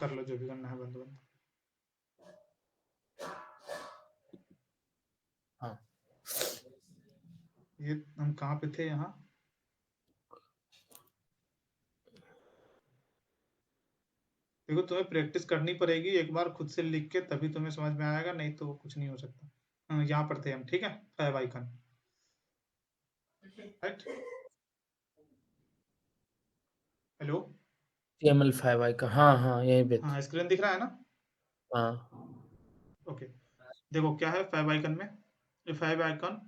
कर लो जो भी करना है बंद बंद। हाँ ये हम कहाँ पे थे यहाँ? देखो तुम्हें प्रैक्टिस करनी पड़ेगी एक बार खुद से लिख के, तभी तुम्हें समझ में आएगा, नहीं तो कुछ नहीं हो सकता। यहाँ पर थे हम, ठीक है, 5 आइकन, राइट। हेलो। HTML5 का, हाँ हाँ यहीं पे थे। हाँ स्क्रीन दिख रहा है ना? हाँ ओके। देखो क्या है 5 आइकन में, ये 5 icon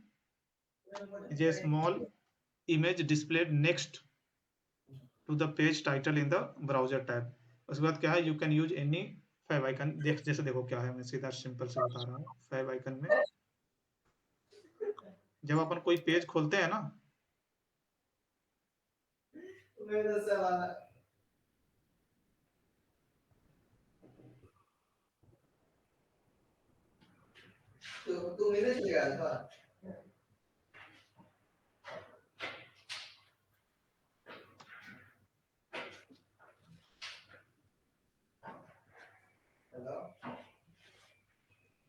is a small image displayed next to the page title in the browser tab। उसके बाद क्या है, you can use any 5 icon. देख जैसे देखो क्या है, मैं सीधा सिंपल से बता रहा हूँ। 5 आइकन में जब अपन कोई पेज खोलते हैं ना,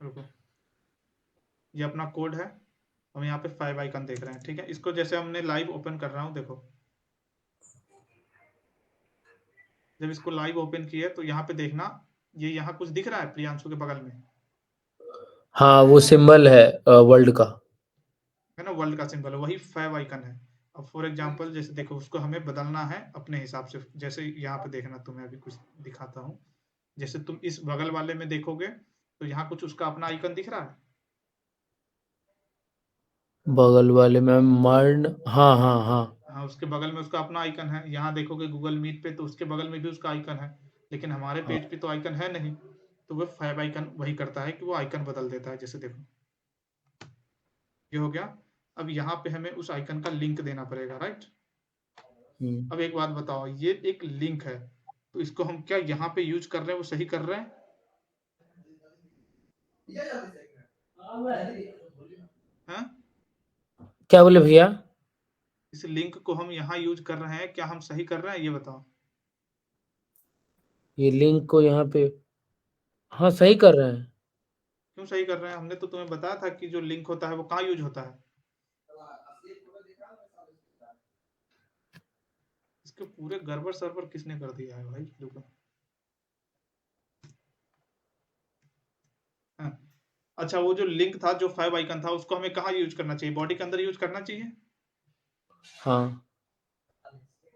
रुको, ये अपना कोड है, हम यहाँ पे 5 आइकन देख रहे हैं, ठीक है। इसको जैसे हमने लाइव ओपन कर रहा हूँ, देखो जब इसको लाइव ओपन किया तो यहाँ पे देखना, ये यहाँ कुछ दिख रहा है प्रियांशु के बगल में, हाँ, वो सिंबल है वर्ल्ड का। है ना, वर्ल्ड का सिंबल है, वही 5 आइकन है। अब फॉर एग्जांपल जैसे देखो, उसको हमें बदलना है अपने हिसाब से। जैसे यहाँ पे देखना, तुम्हें अभी कुछ दिखाता हूँ। जैसे तुम इस बगल वाले में देखोगे तो यहाँ कुछ उसका अपना आइकन दिख रहा है। बगल वाले में मर्न, हाँ हाँ हाँ। हाँ, उसके बगल में उसका अपना आइकन है। यहाँ देखोगे गूगल मीट पे तो उसके बगल में भी उसका आइकन है, लेकिन हमारे हाँ पेज पे तो आइकन है नहीं। तो वो 5 आइकन वही करता है कि वो आइकन बदल देता है। जैसे देखो ये हो गया। अब यहाँ पे हमें उस आइकन का लिंक देना पड़ेगा, राइट। हम्म। अब एक बात बताओ, ये एक लिंक है, तो इसको हम क्या यहाँ पे यूज कर रहे हैं वो सही कर रहे हैं? हाँ? क्या बोले भैया? इस लिंक को हम यहाँ यूज कर रहे हैं, क्या हम सही कर रहे हैं, ये बताओ। ये लिंक को यहाँ पे, हाँ सही कर रहे हैं। क्यों सही कर रहे हैं? हमने तो तुम्हें बताया था कि जो लिंक होता है वो कहाँ यूज होता है। इसके पूरे गड़बड़ सरबर किसने कर दिया है भाई, रुको। हाँ। अच्छा, वो जो लिंक था, जो 5 आइकन था, उसको हमें कहाँ यूज करना चाहिए? बॉडी के अंदर यूज करना चाहिए। हाँ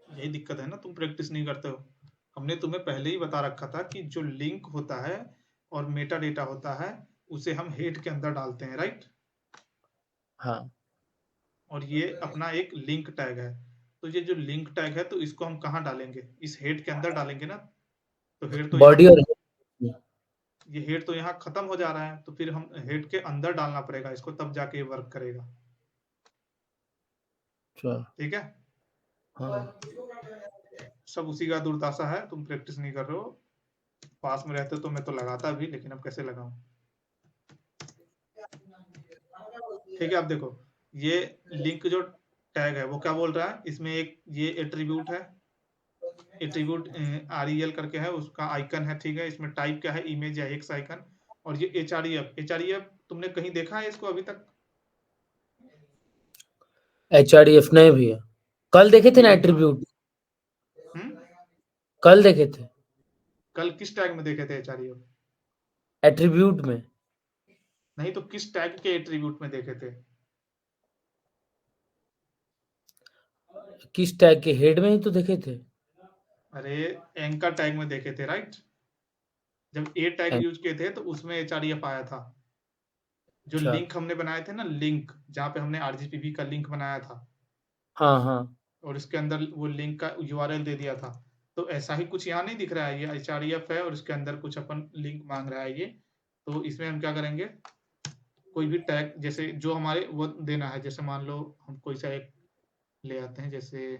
यही दिक्कत है ना, तुम प्रैक्टिस नहीं करते हो। हमने तुम्हें पहले ही बता रखा था कि जो लिंक होता है और मेटा डेटा होता है, उसे हम हेड के अंदर डालते हैं, राइट। हाँ। और ये अपना एक लिंक टैग है। तो ये जो लिंक टैग है, तो इसको हम कहाँ डालेंगे? इस हेड के अंदर डालेंगे ना। तो हेड तो यहाँ बॉडी और ये हेड तो यहाँ खत्म हो जा रहा है, तो फिर हम हेड के अंदर डालना पड़ेगा इसको, तब जाके ये वर्क करेगा। अच्छा, ठीक है। हाँ सब उसी का दुर्दशा है, तुम प्रैक्टिस नहीं कर रहे हो। पास में रहते तो मैं तो लगाता भी, लेकिन अब कैसे लगाऊं। ठीक है, अब देखो ये लिंक जो टैग है वो क्या बोल रहा है, इसमें एक ये एट्रीब्यूट है, एट्रीब्यूट REL करके है, उसका आइकन है, ठीक है। इसमें टाइप क्या है, इमेज या एक्स आइकन। और ये HREF तुमने कहीं देखा है इसको अभी तक? HRDF नहीं भैया, कल देखे थे ये ना एकदम। एट्रीब्यूट, हम्म। कल देखे थे कल किस टैग में देखे थे HREF? एट्रीब्यूट में। नहीं तो किस टैग के एट्रीब्यूट में देखे थे? किस टैग के, हेड में ही तो देखे थे। अरे एंकर टैग में देखे थे, राइट। जब ए टैग अच्छा। यूज किए थे तो उसमें HREF आया था। जो लिंक हमने बनाए थे ना, लिंक जहाँ पे हमने RGPV का लिंक बनाया था, हाँ हाँ। और इसके अंदर वो लिंक का URL दे दिया था। तो ऐसा ही कुछ यहाँ नहीं दिख रहा है, ये HREF है और इसके अंदर कुछ अपन लिंक मांग रहा है ये। तो इसमें हम क्या करेंगे, कोई भी टैग जैसे जो हमारे वो देना है, जैसे मान लो हम कोई सा एक ले आते हैं, जैसे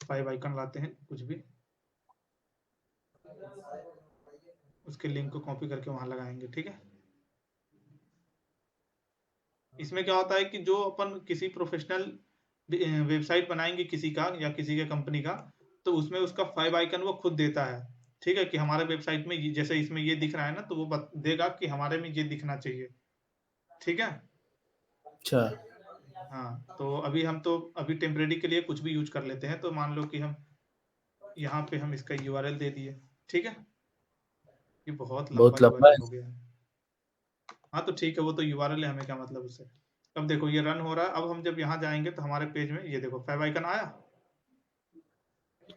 5 आइकन लाते हैं कुछ भी, उसके लिंक को कॉपी करके वहां लगाएंगे, ठीक है। इसमें क्या होता है कि जो अपन किसी प्रोफेशनल वेबसाइट बनाएंगे किसी का या किसी के कंपनी का, तो उसमें उसका 5 आइकन वो खुद देता है, ठीक है, कि हमारे वेबसाइट में जैसे इसमें ये दिख रहा है ना, तो वो देगा कि हमारे में ये दिखना चाहिए, ठीक है। अच्छा। हाँ, तो अभी हम तो अभी टेम्परेरी के लिए कुछ भी यूज कर लेते हैं, तो मान लो कि हम यहाँ पे हम इसका यूआरएल दे दिए, ठीक है। ये बहुत लंबा बहुत लंबा यूआरएल है। हो गया है। हाँ तो ठीक है, वो तो यूआरएल है, हमें क्या मतलब उससे। अब देखो ये रन हो रहा है, अब हम जब यहाँ जाएंगे तो हमारे पेज में ये देखो 5 आइकन आया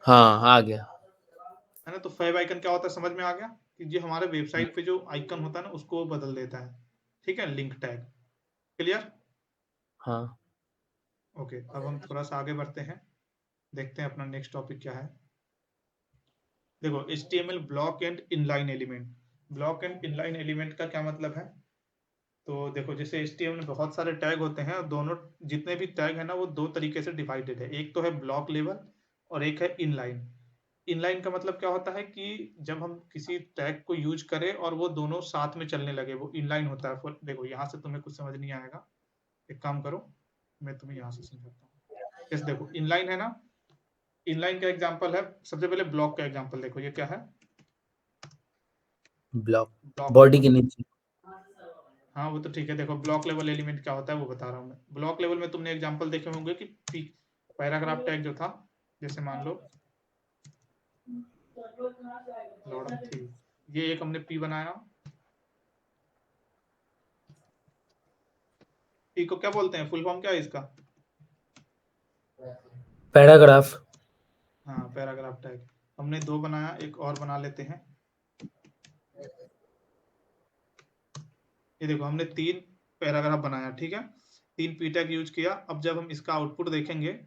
हाँ, आ गया। है ना। तो 5 आइकन क्या होता है, समझ में आ गया कि ये हमारे वेबसाइट पे जो आइकन होता है ना, उसको वो बदल देता है, ठीक है, लिंक टैग। क्लियर? हाँ। ओके, अब हम थोड़ा सा आगे बढ़ते हैं, देखते हैं अपना नेक्स्ट टॉपिक क्या है। देखो HTML block and inline element. Block and inline element का क्या मतलब है, तो देखो जैसे HTML में बहुत सारे टैग होते हैं, और दोनों जितने भी टैग है ना, वो दो तरीके से डिवाइडेड है। एक तो है ब्लॉक लेवल और एक है इनलाइन। इनलाइन का मतलब क्या होता है कि जब हम किसी टैग को यूज करें और वो दोनों साथ में चलने लगे, वो इनलाइन होता है। देखो यहाँ से तुम्हें कुछ समझ नहीं आएगा, एक काम करो, मैं तुम्हें यहाँ से समझाता हूँ। जैसे देखो इनलाइन है ना, इनलाइन का एग्जांपल है, सबसे पहले ब्लॉक का एग्जांपल देखो, ये क्या है, ब्लॉक ब्लॉक बॉडी लेवल। के नीचे। हाँ वो तो ठीक है, देखो ब्लॉक लेवल एलिमेंट क्या होता है वो बता रहा हूँ मैं। ब्लॉक लेवल में तुमने एग्जांपल देखे होंगे कि पैराग्राफ टैग जो था, जैसे मान लो लॉर्डन थी, ये एक हमने पी बनाया। पी को क्या बोलते हैं, फुल फॉर्म क्या है इसका? पैराग्राफ। हाँ पैराग्राफ टैग हमने दो बनाया, एक और बना लेते हैं। ये देखो हमने 3 पैराग्राफ बनाया, ठीक है, 3 पी टैग यूज किया। अब जब हम इसका आउटपुट देखेंगे,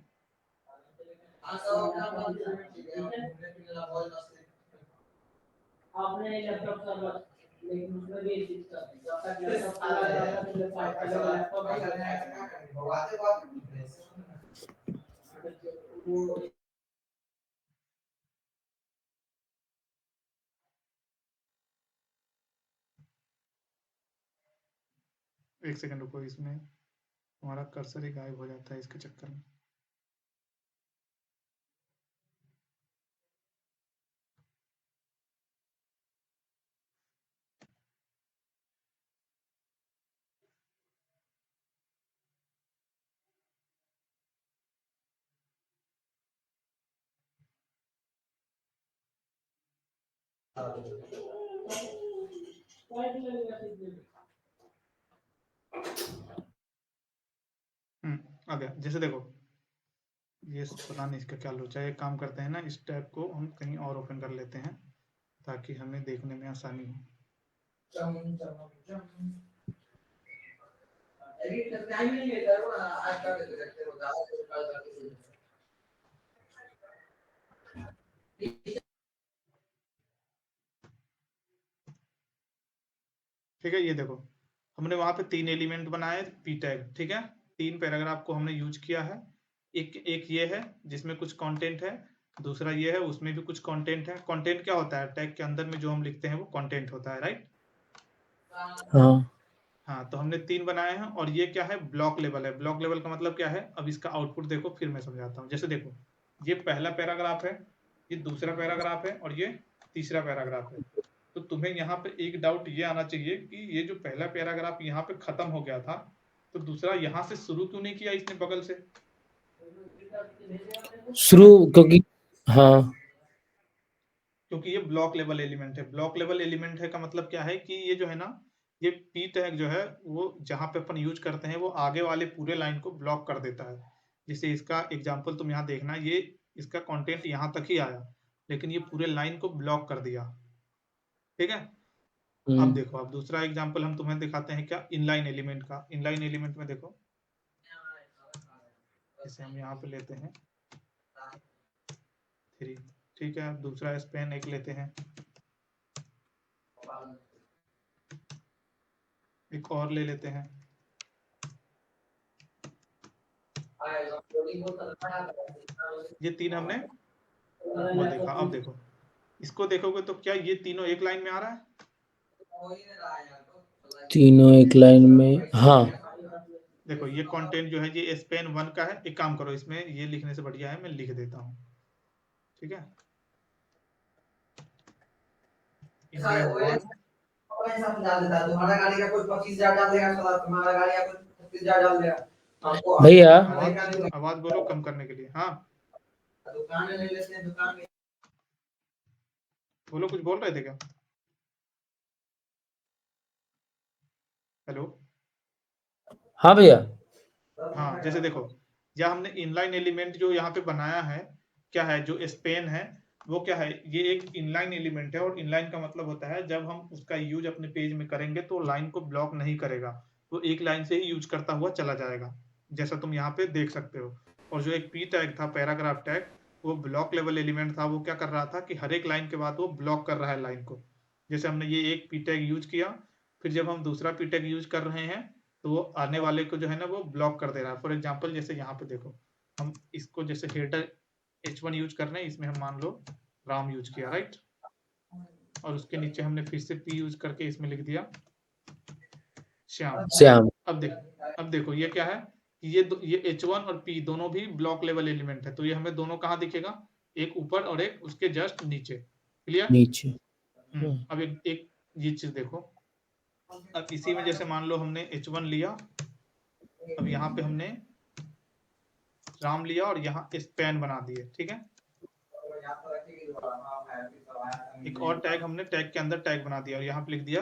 एक सेकंड रुको, इसमें हमारा कर्सर ही गायब हो जाता है इसके चक्कर में। आ गया। जैसे देखो ये पता नहीं इसका क्या लोचा है, एक काम करते हैं ना, इस टैब को हम कहीं और ओपन कर लेते हैं ताकि हमें देखने में आसानी हो। ठीक है, ये देखो हमने वहां पे 3 एलिमेंट बनाए पी टैग, ठीक है, 3 पैराग्राफ को हमने यूज किया है। एक एक ये है जिसमें कुछ कंटेंट है, दूसरा ये है उसमें भी कुछ कंटेंट है। कंटेंट क्या होता है, टैग के अंदर में जो हम लिखते हैं वो कंटेंट होता है, राइट। हाँ। हाँ तो हमने 3 बनाए हैं, और ये क्या है, ब्लॉक लेवल है। ब्लॉक लेवल का मतलब क्या है, अब इसका आउटपुट देखो, फिर मैं समझाता हूँ। जैसे देखो ये पहला पैराग्राफ है, ये दूसरा पैराग्राफ है, और ये तीसरा पैराग्राफ है। तो तुम्हें यहाँ पे एक डाउट ये आना चाहिए कि ये जो पहला पैराग्राफ यहाँ पे खत्म हो गया था, तो दूसरा यहाँ से शुरू क्यों नहीं किया इसने बगल से, है शुरू ना। क्योंकि हाँ। क्योंकि ये ब्लॉक लेवल एलिमेंट है। ब्लॉक लेवल एलिमेंट है का मतलब क्या है कि ये जो है ना, ये पी टैग जो है वो जहां पे अपन यूज करते हैं वो आगे वाले पूरे लाइन को ब्लॉक कर देता है। जैसे इसका एग्जांपल तुम यहाँ देखना, ये इसका कंटेंट यहाँ तक ही आया, लेकिन ये पूरे लाइन को ब्लॉक कर दिया, ठीक है। अब हम्म। देखो, अब दूसरा एग्जांपल हम तुम्हें दिखाते हैं क्या, इनलाइन एलिमेंट का। इनलाइन एलिमेंट में देखो, जैसे हम यहाँ पे लेते हैं 3, ठीक है, दूसरा स्पेन एक लेते हैं, एक और ले लेते हैं, ये 3 हमने वो देखा। अब देखो इसको देखोगे तो क्या ये तीनों एक लाइन में आ रहा है, तीनों एक लाइन में, हाँ। देखो ये कंटेंट जो है ये स्पेन 1 का है। एक काम करो, इसमें ये लिखने से बढ़िया है मैं लिख देता हूँ, ठीक है, इंडियन 1 तुम्हारा गाड़ी का कोई 25,000 डाल देगा, साला तुम्हारा गाड़ी का कोई 25,000 डाल देगा। भैया आवाज बोलो कम करने के लिए। हाँ दुकान ले लेते हैं, दुकान में बोलो, कुछ बोल रहे थे क्या? हेलो। हाँ भैया। हाँ, जैसे देखो, या हमने इनलाइन एलिमेंट जो यहाँ पे बनाया है, क्या है, जो स्पेन है वो क्या है, ये एक इनलाइन एलिमेंट है। और इनलाइन का मतलब होता है जब हम उसका यूज अपने पेज में करेंगे तो लाइन को ब्लॉक नहीं करेगा, तो एक लाइन से ही यूज करता हुआ चला जाएगा, जैसा तुम यहाँ पे देख सकते हो। और जो एक पी टैग था, पैराग्राफ टैग, वो ब्लॉक लेवल एलिमेंट था। वो क्या कर रहा था कि हर एक लाइन के बाद वो ब्लॉक कर रहा है लाइन को। जैसे हमने ये एक पी टैग यूज किया, फिर जब हम दूसरा पी टैग यूज कर रहे हैं तो वो आने वाले को जो है ना वो ब्लॉक कर दे रहा है। फॉर एग्जाम्पल जैसे यहाँ पे देखो, हम इसको जैसे हेडर h1 यूज कर रहे हैं, इसमें हम मान लो राम यूज किया, राइट, और उसके नीचे हमने फिर से p यूज करके इसमें लिख दिया श्याम। अब देखो ये क्या है, ये h1 और p दोनों भी ब्लॉक लेवल एलिमेंट है, तो ये हमें दोनों कहाँ दिखेगा, एक ऊपर और एक उसके जस्ट नीचे। क्लियर? नीचे। अब एक ये चीज देखो, अब इसी में जैसे मान लो हमने h1 लिया, अब यहाँ पे हमने राम लिया और यहाँ स्पैन बना दिए, ठीक है। एक और टैग हमने टैग के अंदर टैग बना दिया और यहाँ पे लिख दिया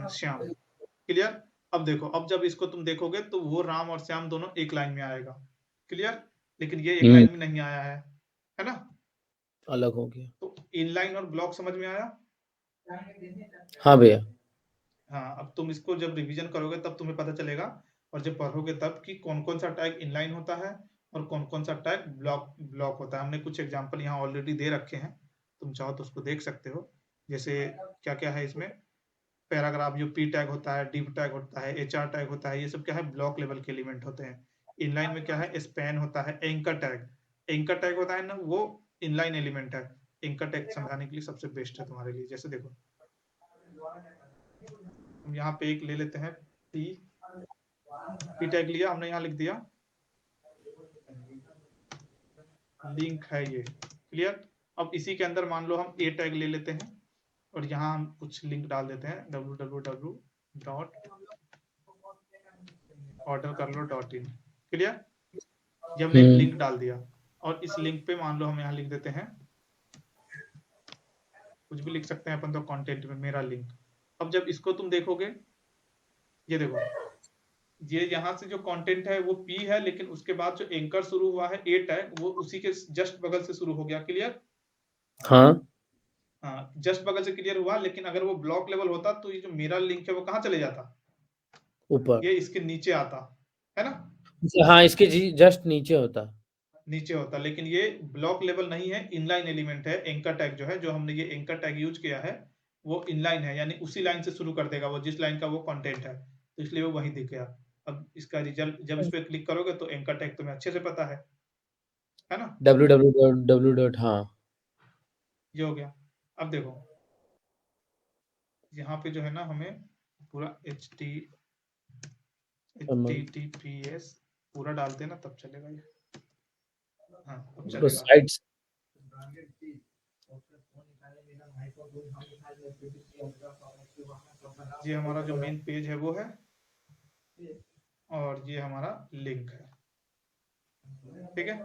श्याम। क्लियर? अब देखो, अब जब इसको तुम देखोगे तो वो राम और श्याम दोनों एक लाइन में आएगा। क्लियर? लेकिन ये एक लाइन में नहीं आया है ना, अलग हो गया। तो इनलाइन और ब्लॉक समझ में आया? हाँ भैया। हाँ, अब तुम इसको जब रिवीजन करोगे तब तुम्हें पता चलेगा, और जब पढ़ोगे तब कि कौन कौन सा टैग इनलाइन होता है और कौन कौन सा टैग ब्लॉक होता है। हमने कुछ एग्जांपल यहाँ ऑलरेडी दे रखे हैं, तुम चाहो तो उसको देख सकते हो। जैसे क्या क्या है इसमें, पैराग्राफ जो पी टैग होता है, डिव टैग होता है, एचआर टैग होता है, ये सब क्या है, ब्लॉक लेवल के एलिमेंट होते हैं। इनलाइन में क्या है, स्पैन होता है, एंकर टैग होता है ना, वो इनलाइन एलिमेंट है। एंकर टैग समझाने के लिए सबसे बेस्ट है तुम्हारे लिए। जैसे देखो, हम यहाँ पे एक ले लेते हैं पी टैग लिया हमने, यहाँ लिख दिया लिंक है ये। क्लियर? अब इसी के अंदर मान लो हम ए टैग ले लेते हैं और यहाँ हम कुछ लिंक डाल देते हैं, www.order-कर-लो.in। क्लियर? ये हमने एक लिंक डाल दिया और इस लिंक पे मान लो हम यहाँ लिख देते हैं, कुछ भी लिख सकते हैं अपन तो, कंटेंट में मेरा लिंक। अब जब इसको तुम देखोगे, ये देखो, ये यहाँ से जो कंटेंट है वो P है, लेकिन उसके बाद जो एंकर शुरू हुआ है ए टैग, वो उसी के जस्ट बगल से शुरू हो गया। क्लियर? हाँ, जस्ट बगल से क्लियर हुआ, लेकिन अगर वो ब्लॉक लेवल होता तो ये जो मेरा लिंक है वो कहाँ चले जाता, ऊपर, ये इसके नीचे आता है ना। हाँ इसके जस्ट नीचे होता लेकिन ये ब्लॉक लेवल नहीं है, इनलाइन एलिमेंट है। एंकर टैग जो है, जो हमने ये एंकर टैग यूज किया है, वो इनलाइन है, यानी उसी लाइन से शुरू कर देगा वो जिस लाइन का वो कंटेंट है, तो इसलिए वो वही दिख गया। अब इसका रिजल्ट जब इस पे क्लिक करोगे तो एंकर टैग तुम्हें अच्छे से पता है ना। www. हाँ, ये हो गया। अब देखो यहाँ पे जो है ना, हमें पूरा https पूरा डालते हैं ना, तब चलेगा ये। हाँ, अब चलेगा। साइट्स ये हमारा जो मेन पेज है वो है, और ये हमारा लिंक है। ठीक है,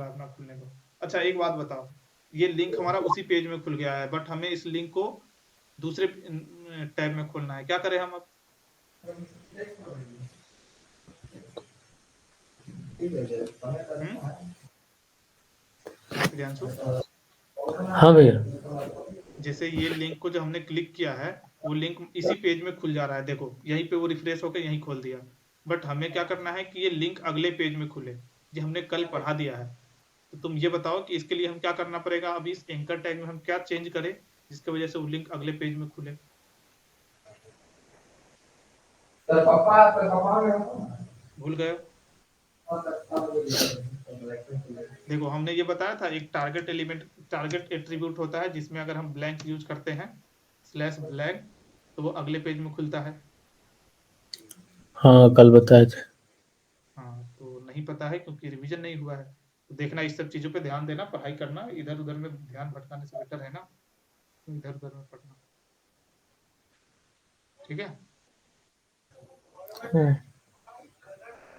अपना खुलने को। अच्छा, एक बात बताओ, ये लिंक हमारा उसी पेज में खुल गया है, बट हमें इस लिंक को दूसरे टैब में खोलना है। क्या करें हम अब? हाँ भैया, जैसे ये लिंक को जो हमने क्लिक किया है, वो लिंक इसी पेज में खुल जा रहा है। देखो यहीं पे वो रिफ्रेश होकर यहीं खोल दिया, बट हमें क्या करना है कि ये लिंक अगले पेज में खुले, जो हमने कल पढ़ा दिया है। तो तुम ये बताओ कि इसके लिए हम क्या करना पड़ेगा, अभी इस एंकर टैग में हम क्या चेंज करें जिसकी वजह से वो लिंक अगले पेज में खुले। भूल गए? देखो हमने ये बताया था, एक टारगेट एट्रीब्यूट होता है जिसमें अगर हम ब्लैंक यूज करते हैं, /blank, तो वो अगले पेज में खुलता है। हाँ कल बताए थे। हाँ, तो नहीं पता है क्योंकि रिवीजन नहीं हुआ है। तो देखना, इस सब चीज़ों पे ध्यान देना, पढ़ाई करना, इधर-उधर में ध्यान भटकाने से बेटर है ना, इधर-उधर में पढ़ना। ठीक है? हाँ।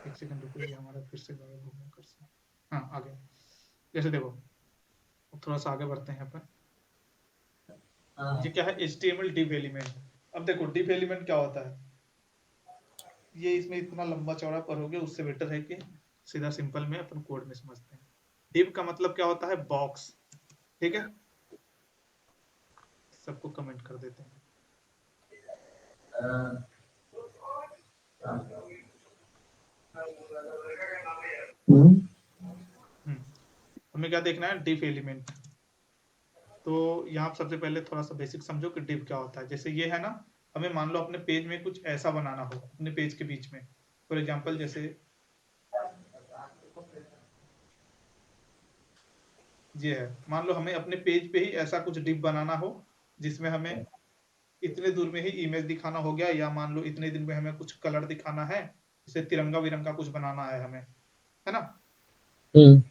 1 सेकंड रुको, ये हमारा फिर से गायब हो गया कर्सर। हाँ, आ गया। जैसे देखो, थोड़ा-सा आगे बढ़ते हैं अपन। ये क्या है? HTML div element. अब देखो div एलिमेंट क्या होता है? ये इसमें इतना लंबा चौड़ा पढ़ोगे उससे बेटर है कि सीधा सिंपल में अपन कोड में समझते हैं। div का मतलब क्या होता है? बॉक्स। ठीक है? सबको कमेंट कर देते हैं। हमें क्या देखना है? div element. तो यहाँ सबसे पहले थोड़ा सा बेसिक समझो कि div क्या होता है। जैसे ये है ना, हमें मान लो अपने पेज में कुछ ऐसा बनाना हो, अपने पेज के बीच में। फॉर एग्जाम्पल जैसे ये है, मान लो हमें अपने पेज पे ही ऐसा कुछ div बनाना हो जिसमें हमें इतने दूर में ही इमेज दिखाना हो गया, या मान लो इतने दिन में हमें कुछ कलर दिखाना है, जैसे तिरंगा विरंगा कुछ बनाना है हमें, है ना? हम्म।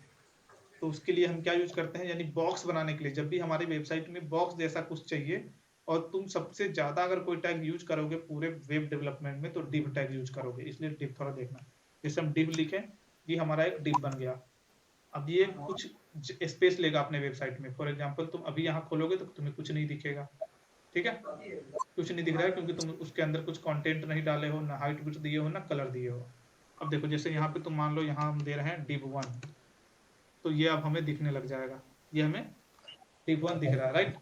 तो उसके लिए हम क्या यूज करते हैं, यानी बॉक्स बनाने के लिए जब भी हमारी वेबसाइट में बॉक्स जैसा कुछ चाहिए, और तुम सबसे ज्यादा अगर कोई टैग यूज करोगे पूरे वेब डेवलपमेंट में तो div टैग यूज करोगे, इसलिए div थोड़ा देखना। जैसे हम div लिखें, ये हमारा एक div बन गया। अब ये कुछ स्पेस लेगा अपने वेबसाइट में। फॉर एग्जाम्पल तुम अभी यहाँ खोलोगे तो तुम्हें कुछ नहीं दिखेगा। ठीक है? कुछ नहीं दिख रहा है क्योंकि तुम उसके अंदर कुछ कंटेंट नहीं डाले हो, ना हाइट विड्थ दिए हो, ना कलर दिए हो। अब देखो, जैसे यहाँ पे तुम मान लो यहाँ हम दे रहे हैं div1, तो ये अब हमें दिखने लग जाएगा। ये हमें div1 दिख रहा है, राइट?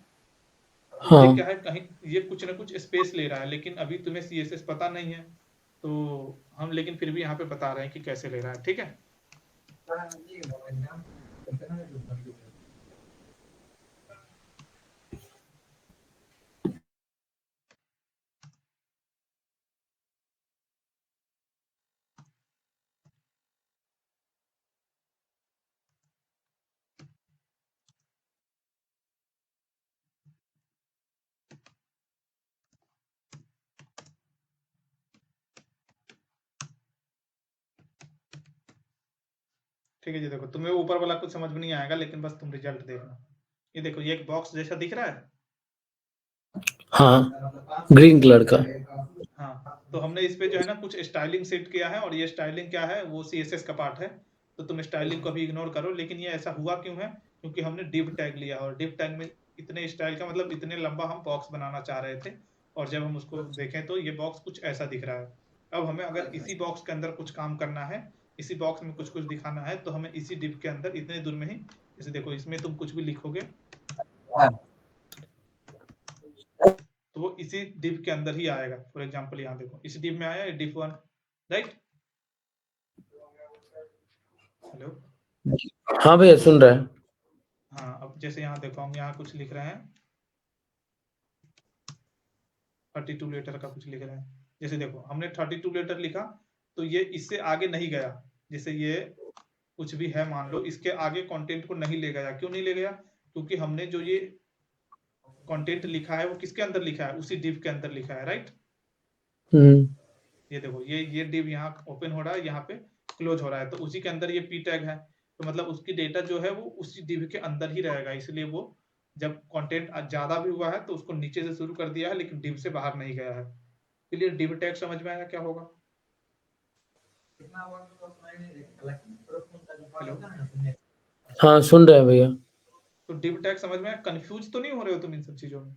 तो ये हाँ। क्या है, कहीं ये कुछ ना कुछ स्पेस ले रहा है, लेकिन अभी तुम्हें CSS पता नहीं है, तो हम लेकिन फिर भी यहाँ पे बता रहे हैं कि कैसे ले रहा है। ठीक है? ठीक है जी, देखो तुम्हें ऊपर वाला कुछ समझ में नहीं आएगा, लेकिन बस तुम रिजल्ट देखना। ये देखो, ये एक बॉक्स जैसा दिख रहा है। हाँ ग्रीन कलर का। हाँ, तो हमने इस पे जो है ना कुछ स्टाइलिंग सेट किया है, और ये स्टाइलिंग क्या है, वो CSS का पार्ट है। तो तुम स्टाइलिंग को अभी इग्नोर करो, लेकिन ये ऐसा हुआ क्यों है? क्योंकि हमने div टैग लिया, और div टैग में इतने स्टाइल का मतलब इतने लंबा हम बॉक्स बनाना चाह रहे थे, और जब हम उसको देखें तो ये बॉक्स कुछ ऐसा दिख रहा है। अब हमें अगर इसी बॉक्स के अंदर कुछ काम करना है, इसी बॉक्स में कुछ कुछ दिखाना है, तो हमें इसी div के अंदर इतने दूर में ही, जैसे देखो इसमें तुम कुछ भी लिखोगे तो वो इसी div के अंदर ही आएगा। फॉर एग्जाम्पल यहाँ देखो, इस div में आया div1, राइट? हेलो? हाँ भैया सुन रहे हैं। हाँ, अब जैसे यहाँ देखो, हम यहाँ कुछ लिख रहे हैं, 32 लेटर का कुछ लिख रहे हैं। जैसे देखो, हमने 32 लेटर लिखा, तो ये इससे आगे नहीं गया। जैसे ये कुछ भी है, मान लो इसके आगे कंटेंट को नहीं ले गया। क्यों नहीं ले गया? क्योंकि हमने जो ये कंटेंट लिखा है वो किसके अंदर लिखा है? उसी div के अंदर लिखा है, राइट? हम्म। ये देखो, ये div यहाँ ओपन हो रहा है, यहाँ पे क्लोज हो रहा है, तो उसी के अंदर ये p टैग है। तो मतलब उसकी डेटा जो है वो उसी div के अंदर ही रहेगा, इसलिए वो जब कंटेंट ज्यादा भी हुआ है तो उसको नीचे से शुरू कर दिया है, लेकिन div से बाहर नहीं गया है। क्लियर? div टैग समझ में आया क्या होगा? हेलो? हाँ सुन रहे हैं भैया। तो div टैग समझ में आया? कंफ्यूज तो नहीं हो रहे हो तुम इन सब चीजों में?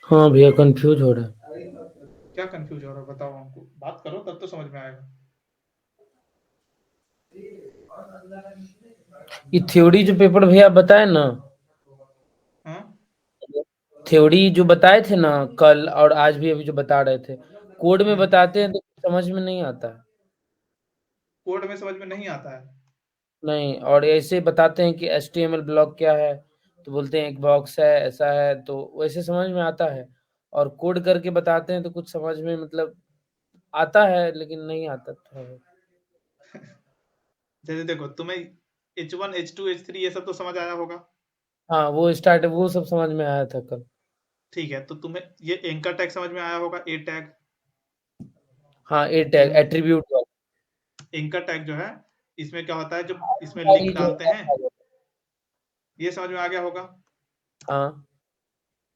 हाँ भैया कंफ्यूज हो रहा है। क्या कंफ्यूज हो रहा है, बताओ हमको, बात करो तब तो समझ में आएगा। ये थ्योरी जो पेपर भैया बताए ना, हाँ, थ्योरी जो बताए थे ना कल और आज भी अभी जो बता रहे थे, कोड में हम्म, बताते हैं तो समझ में नहीं आता है। कोड में समझ में नहीं आता है। नहीं, और ऐसे बताते हैं कि HTML ब्लॉक क्या है, तो बोलते हैं एक बॉक्स है ऐसा है, तो वैसे समझ में आता है। और कोड करके बताते हैं तो कुछ समझ में मतलब आता है लेकिन नहीं आता था। जैसे देखो, तुम्हें H1 H2 H3 ये सब तो समझ आया होगा। हाँ वो स्टार्ट वो सब समझ में आया था कल। ठीक है, तो तुम्हें ये एंकर टैग समझ में आया होगा, ए टैग। हाँ, ए टैग एट्रीब्यूट वाला। एंकर टैग जो है, इसमें क्या होता है, जब इसमें लिंक डालते हैं, ये समझ में आ गया होगा। हाँ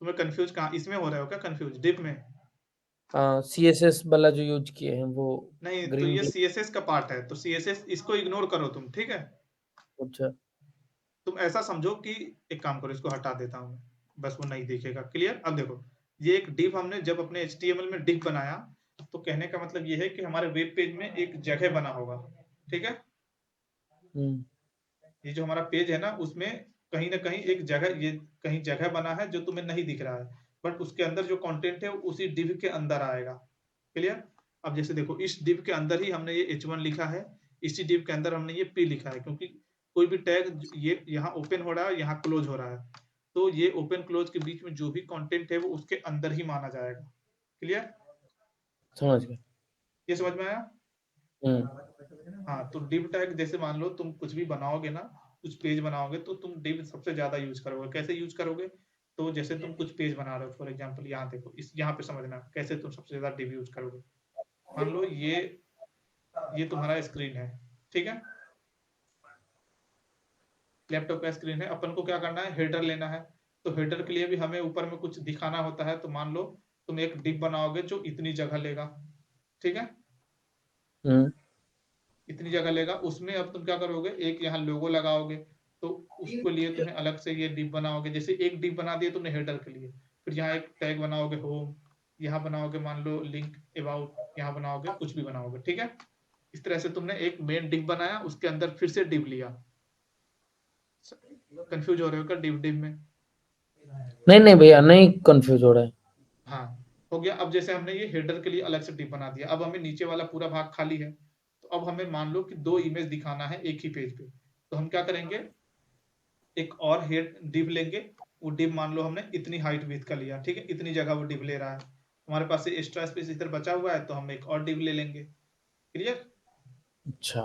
तुम्हें कंफ्यूज कहाँ इसमें हो रहे हो क्या, कंफ्यूज डिव में? हाँ, CSS वाला जो यूज किए हैं वो नहीं, तो ग्रीन ये कलर। CSS का पार्ट है, तो CSS इसको इग्नोर करो तुम, ठीक है। अच्छा, तुम ऐसा समझो कि एक काम करो, इसको हटा देता हूँ मैं, बस वो नहीं दिखेगा। क्लियर? अब देखो, ये एक डिव हमने जब अपने HTML में डिव बनाया, तो कहने का मतलब ये है कि हमारे वेब पेज में एक जगह बना होगा, ठीक है। ये जो हमारा पेज है ना, उसमें कहीं ना कहीं एक जगह, ये कहीं जगह बना है जो तुम्हें नहीं दिख रहा है, बट उसके अंदर जो कंटेंट है वो उसी डिव के अंदर आएगा। क्लियर? अब जैसे देखो, इस डिव के अंदर ही हमने ये H1 लिखा है, इसी डिव के अंदर हमने ये P लिखा है, क्योंकि कोई भी टैग ये यहाँ ओपन हो रहा है, यहाँ क्लोज हो रहा है, तो ये ओपन क्लोज के बीच में जो भी कंटेंट है वो उसके अंदर ही माना जाएगा। क्लियर? समझ गया। ये समझ में आया? हाँ, तो डिव टैग जैसे मान लो तुम कुछ भी बनाओगे ना, कुछ पेज बनाओगे, तो तुम डिव सबसे ज्यादा यूज करोगे। कैसे यूज करोगे? तो जैसे तुम कुछ पेज बना रहे हो, फॉर एग्जांपल यहाँ देखो, इस यहाँ पे समझना कैसे तुम सबसे ज्यादा डिव यूज करोगे। मान लो ये तुम्हारा स्क्रीन है, ठीक है, लैपटॉप का स्क्रीन है। अपन को क्या करना है, हेडर लेना है। तो हेडर के लिए भी हमें ऊपर में कुछ दिखाना होता है, तो मान लो तुम एक डिव बनाओगे जो इतनी जगह लेगा, ठीक है, इतनी जगह लेगा। उसमें अब तुम क्या करोगे, एक यहाँ लोगो लगाओगे, तो उसके लिए तुम्हें अलग से ये डिव बनाओगे। जैसे एक डिव बना दिया तुमने हेडर के लिए, फिर यहाँ एक टैग बनाओगे होम, यहाँ बनाओगे मान लो लिंक अबाउट, यहाँ बनाओगे कुछ भी बनाओगे, ठीक है। इस तरह से तुमने एक मेन डिव बनाया, उसके अंदर फिर से डिव लिया। कंफ्यूज हो रहे हो क्या डिव डिव में? नहीं नहीं भैया, नहीं कंफ्यूज हो रहा है। हाँ, हो गया। अब जैसे हमने ये हेडर के लिए अलग से डिव बना दिया, अब हमें नीचे वाला पूरा भाग खाली है, तो अब हमें मान लो कि 2 इमेज दिखाना है एक ही पेज पे, तो हम क्या करेंगे, एक और हेड डिव लेंगे। वो डिव मान लो हमने इतनी हाइट विड्थ का लिया, ठीक है, इतनी जगह वो डिव ले रहा है, हमारे पास से एक्स्ट्रा स्पेस इधर बचा हुआ है, तो हम एक और डिव ले लेंगे। क्लियर? अच्छा,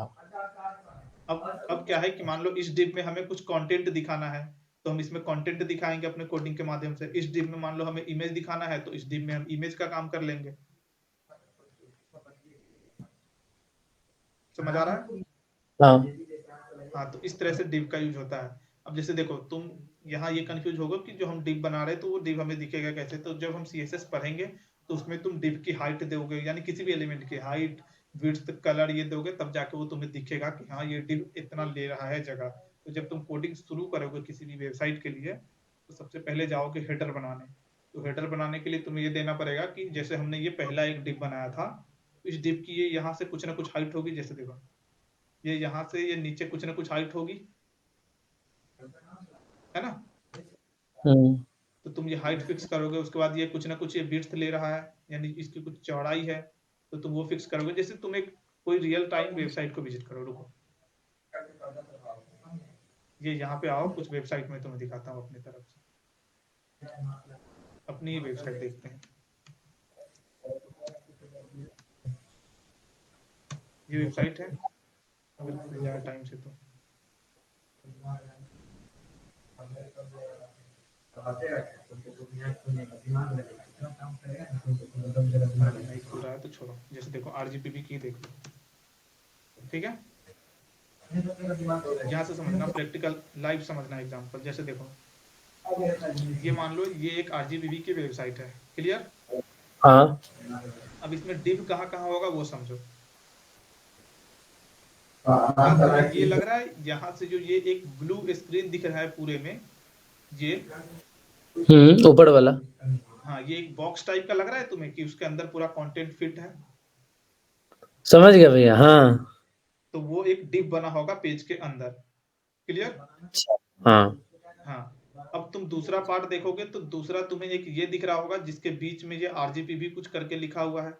अब क्या है कि मान लो इस डिव में हमें कुछ कंटेंट दिखाना है, तो हम इसमें कंटेंट दिखाएंगे अपने कोडिंग के माध्यम से। इस डिव में मान लो हमें इमेज दिखाना है, तो इस डिव में हम इमेज का काम कर लेंगे। समझ आ रहा है? हाँ हाँ, तो इस तरह से डिव का यूज होता है। अब जैसे देखो, तुम यहाँ ये कंफ्यूज होगा कि जो हम डिव बना रहे हैं तो वो डिव हमें दिखेगा कैसे। तो जब हम CSS पढ़ेंगे, तो उसमें तुम डिव की हाइट दोगे, यानी किसी भी एलिमेंट की हाइट, विड्थ, कलर ये दोगे, तब जाके वो तुम्हें दिखेगा कि हाँ ये डिव इतना ले रहा है जगह। तो जब तुम कोडिंग शुरू करोगे किसी भी वेबसाइट के लिए, तो सबसे पहले जाओगे हेडर बनाने। तो हेडर बनाने के लिए तुम्हें ये देना पड़ेगा कि जैसे हमने ये पहला एक डिव बनाया था, इस डिव की ये यहाँ से कुछ ना कुछ हाइट होगी। जैसे देखो, ये यहाँ से ये नीचे कुछ ना कुछ हाइट होगी, है ना। तो तुम ये हाइट फिक्स करोगे, उसके बाद ये कुछ ना कुछ ये विड्थ ले रहा है, यानी इसकी कुछ चौड़ाई है, तो तुम वो फिक्स करोगे। जैसे तुम एक कोई रियल टाइम वेबसाइट को विजिट करो, रुको, ये यहाँ पे आओ, कुछ वेबसाइट में तुम्हें दिखाता हूँ अपनी तरफ से, अपनी वेबसाइट देखते हैं। ये वेबसाइट है, अगर खुल जाए टाइम से तो। अरे नहीं खुल रहा है तो छोड़ो। जैसे देखो RGPP की देख लो, ठीक है। यहाँ से समझना, प्रैक्टिकल लाइव समझना एग्जांपल। जैसे देखो, ये मान लो ये एक RGPP की वेबसाइट है। क्लियर? हाँ अब इसमें डिव कहाँ कहाँ होगा वो समझो। अब तुम्हें ये लग रहा है यहाँ से जो ये एक ब्लू स्क्रीन दिख रहा है पूरे में, ये ऊपर वाला। हाँ, ये एक बॉक्स टाइप का लग रहा है तुम्हें कि उसके अंदर पूरा कंटेंट फिट है। समझ गया भैया, हाँ। तो वो एक डिव बना होगा पेज के अंदर। क्लियर? हाँ, हाँ। अब तुम दूसरा पार्ट देखोगे, तो दूसरा तुम्हें एक ये दिख रहा होगा जिसके बीच में ये RGPP कुछ करके लिखा हुआ है।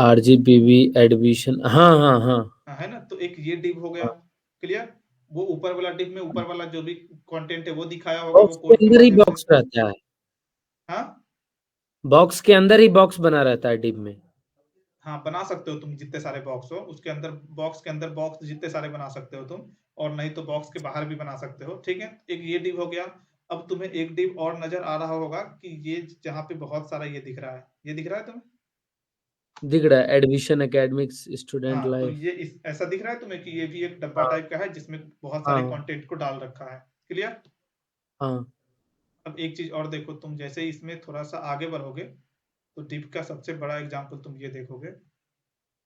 RGPP एडमिशन, हाँ हाँ हाँ। हाँ, है ना। तो एक ये डिव हो गया। क्लियर? वो ऊपर वाला डिव में ऊपर वाला जो भी कंटेंट है वो दिखाया होगा, वो बॉक्स के कोड के अंदर ही माध्यम से। बॉक्स रहता है। हाँ बॉक्स के अंदर ही बॉक्स बना रहता है डिब में। हाँ, बना सकते हो तुम जितने सारे बॉक्स हो उसके अंदर, बॉक्स के अंदर बॉक्स जितने सारे बना सकते हो तुम, और नहीं तो बॉक्स के बाहर भी बना सकते हो। ठीक है, एक ये डिव हो गया। अब तुम्हें एक डिव और नजर आ रहा होगा कि ये जहाँ पे बहुत सारा ये दिख रहा है, ये दिख रहा है तुम्हें? दिख रहा है एडमिशन एकेडमिक्स स्टूडेंट हाँ, तो लाइफ। ये ऐसा दिख रहा है तुम्हें कि ये भी एक डब्बा हाँ टाइप का है जिसमें बहुत सारे हाँ कंटेंट को डाल रखा है। क्लियर? हाँ। अब एक चीज और देखो, तुम जैसे ही इसमें थोड़ा सा आगे बढ़ोगे तो डिव का सबसे बड़ा एग्जांपल तुम ये देखोगे,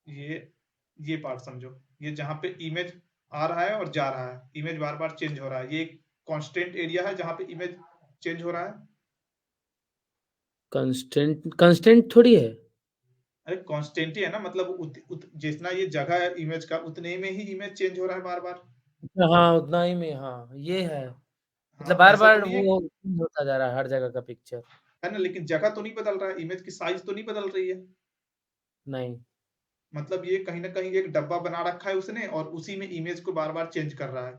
ये पार्ट समझो, ये जहाँ पे इमेज आ रहा है और जा रहा है, इमेज बार बार चेंज हो रहा है, ये एक कांस्टेंट एरिया है जहाँ पे इमेज चेंज हो रहा है। कंस्टेंट थोड़ी है। अरे कांस्टेंट ही है ना, मतलब जितना ये जगह है इमेज का उतने में ही इमेज चेंज हो रहा है बार बार। हाँ उतना ही में, हाँ ये है। मतलब हाँ, बार ऐसा तो बार नहीं है, वो change होता जा रहा है हर जगह का पिक्चर। है ना, लेकिन जगह तो नहीं बदल रहा है, इमेज की साइज तो नहीं बदल रही है। नहीं। मतलब ये कहीं ना कहीं एक डब्बा बना रखा है उसने और उसी में इमेज को बार बार चेंज कर रहा है।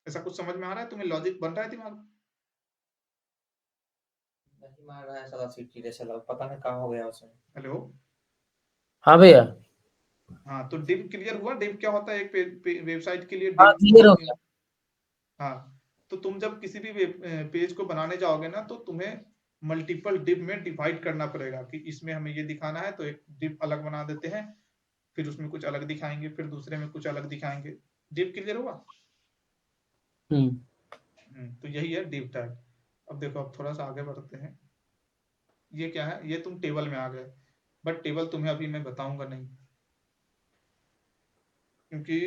ऐसा कुछ समझ में आ रहा है तुम्हें? लॉजिक बन रहा है दिमाग में? नहीं मार रहा है साला सीटी रे साला, पता नहीं कहाँ हो गया उसमें। हेलो। हाँ भैया। हाँ, तो डिव क्लियर हुआ? डिव क्या होता है? एक वेबसाइट के लिए हाँ डिव क्लियर हो बहुत। गया। हाँ, तो तुम जब किसी भी पेज को बनाने जाओगे ना तो तुम्हें मल्टीपल डिव में डिवाइड करना पड़ेगा कि इसमें हमें ये दिखाना है, तो एक डिव अलग बना देते हैं, फिर उसमें कुछ अलग दिखाएंगे, फिर दूसरे में कुछ अलग दिखाएंगे। डिव क्लियर हुआ? हम्म। तो यही है डिव टैग। अब देखो, अब थोड़ा सा आगे बढ़ते हैं। ये क्या है? ये तुम टेबल में आ गए, बट टेबल तुम्हें अभी मैं बताऊंगा नहीं, क्योंकि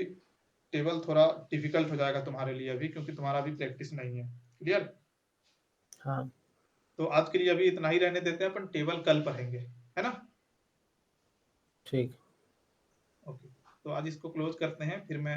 टेबल थोड़ा डिफिकल्ट हो जाएगा तुम्हारे लिए अभी, क्योंकि तुम्हारा अभी प्रैक्टिस नहीं है। क्लियर? हाँ तो आज के लिए अभी इतना ही रहने देते हैं, अपन टेबल कल पढ़ेंगे, है ना? ठीक। ओके, तो आज इसको क्लोज करते हैं, फिर मैं